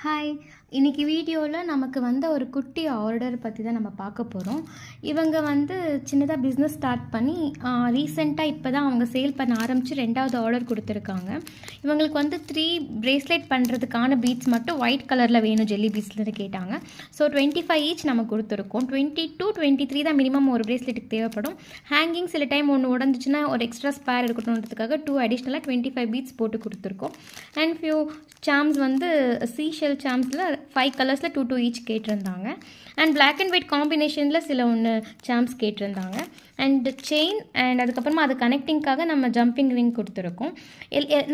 Hi! இன்னைக்கு வீடியோவில் நமக்கு வந்த ஒரு குட்டி ஆர்டர் பற்றி தான் நம்ம பார்க்க போகிறோம். இவங்க சின்னதாக பிஸ்னஸ் ஸ்டார்ட் பண்ணி ரீசெண்டாக இப்போ தான் அவங்க சேல் பண்ண ஆரம்பித்து 2வது ஆர்டர் கொடுத்துருக்காங்க. இவங்களுக்கு 3 பிரேஸ்லெட் பண்ணுறதுக்கான பீட்ஸ் மட்டும் ஒயிட் கலரில் வேணும், ஜெல்லி பீட்ஸ்லேருந்து கேட்டாங்க. ஸோ 25 ஈச் நம்ம கொடுத்துருக்கோம். 22, 23 தான் மினிமம் ஒரு பிரேஸ்லெட்டுக்கு தேவைப்படும். ஹேங்கிங் சில டைம் ஒன்று உடஞ்சிச்சுன்னா ஒரு எக்ஸ்ட்ரா ஸ்பேர் இருக்கணுன்றதுக்காக 2 அடிஷ்னலாக 25 பீட்ஸ் போட்டு கொடுத்துருக்கோம். அண்ட் ஃபியூ சாம்ஸ் சீஷெல் சாம்ஸில் 5 கலர்ஸில் 2 ஈச் கேட்டிருந்தாங்க. அண்ட் பிளாக் அண்ட் ஒயிட் காம்பினேஷனில் சில சாம்ஸ் கேட்டிருந்தாங்க. அண்ட் செயின் அண்ட் அதுக்கப்புறமா அது கனெக்டிங்காக நம்ம ஜம்பிங் ரிங் கொடுத்துருக்கோம்.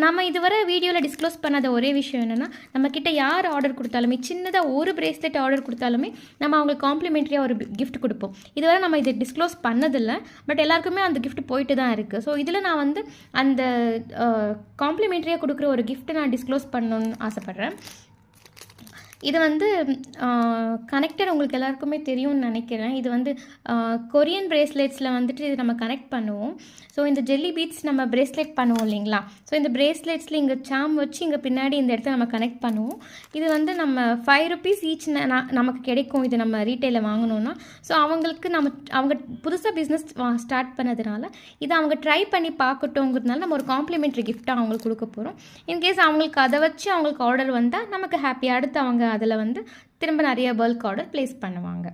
நம்ம இதுவரை வீடியோவில் டிஸ்க்ளோஸ் பண்ணாத ஒரே விஷயம் என்னென்னா, நம்மக்கிட்ட யார் ஆர்டர் கொடுத்தாலுமே, சின்னதாக ஒரு பிரேஸ்லெட் ஆர்டர் கொடுத்தாலுமே நம்ம அவங்களுக்கு காம்ப்ளிமெண்ட்ரியாக ஒரு கிஃப்ட் கொடுப்போம். இதுவரை நம்ம இதை டிஸ்க்ளோஸ் பண்ணதில்லை, பட் எல்லாருக்குமே அந்த கிஃப்ட் போயிட்டு தான் இருக்குது. ஸோ இதில் நான் அந்த காம்ப்ளிமெண்ட்ரியாக கொடுக்குற ஒரு கிஃப்ட்டை நான் டிஸ்க்ளோஸ் பண்ணணுன்னு ஆசைப்பட்றேன். இது கனெக்டர் உங்களுக்கு எல்லாருக்குமே தெரியும்னு நினைக்கிறேன். இது கொரியன் பிரேஸ்லெட்ஸில் இது நம்ம கனெக்ட் பண்ணுவோம். ஸோ இந்த ஜெல்லி பீட்ஸ் நம்ம பிரேஸ்லெட் பண்ணுவோம் இல்லைங்களா? ஸோ இந்த பிரேஸ்லெட்ஸில் இங்கே சாம் வச்சு இங்கே பின்னாடி இந்த இடத்த நம்ம கனெக்ட் பண்ணுவோம். இது நம்ம 5 ருபீஸ் ஈச் நமக்கு கிடைக்கும், இது நம்ம ரீட்டைலில் வாங்கணுன்னா. ஸோ அவங்க புதுசாக பிஸ்னஸ் ஸ்டார்ட் பண்ணதுனால இதை அவங்க ட்ரை பண்ணி பார்க்கட்டுங்கிறதுனால நம்ம ஒரு காம்ப்ளிமெண்ட்ரி கிஃப்ட்டாக அவங்களுக்கு கொடுக்க போகிறோம். இன்கேஸ் அவங்களுக்கு அதை வச்சு அவங்களுக்கு ஆர்டர் வந்தால் நமக்கு ஹாப்பி. அடுத்து அவங்க அதில் திரும்ப நிறைய பல்க் ஆர்டர் ப்ளேஸ் பண்ணுவாங்க.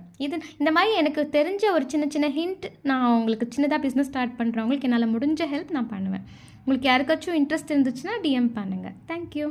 இந்த மாதிரி எனக்கு தெரிஞ்ச ஒரு சின்ன ஹிண்ட் நான் உங்களுக்கு சின்னதாக பிஸ்னஸ் ஸ்டார்ட் பண்ணுறவங்களுக்கு என்னால் முடிஞ்ச ஹெல்ப் நான் பண்ணுவேன். உங்களுக்கு யாருக்காச்சும் இன்ட்ரெஸ்ட் இருந்துச்சுன்னா DM பண்ணுங்கள். தேங்க்யூ.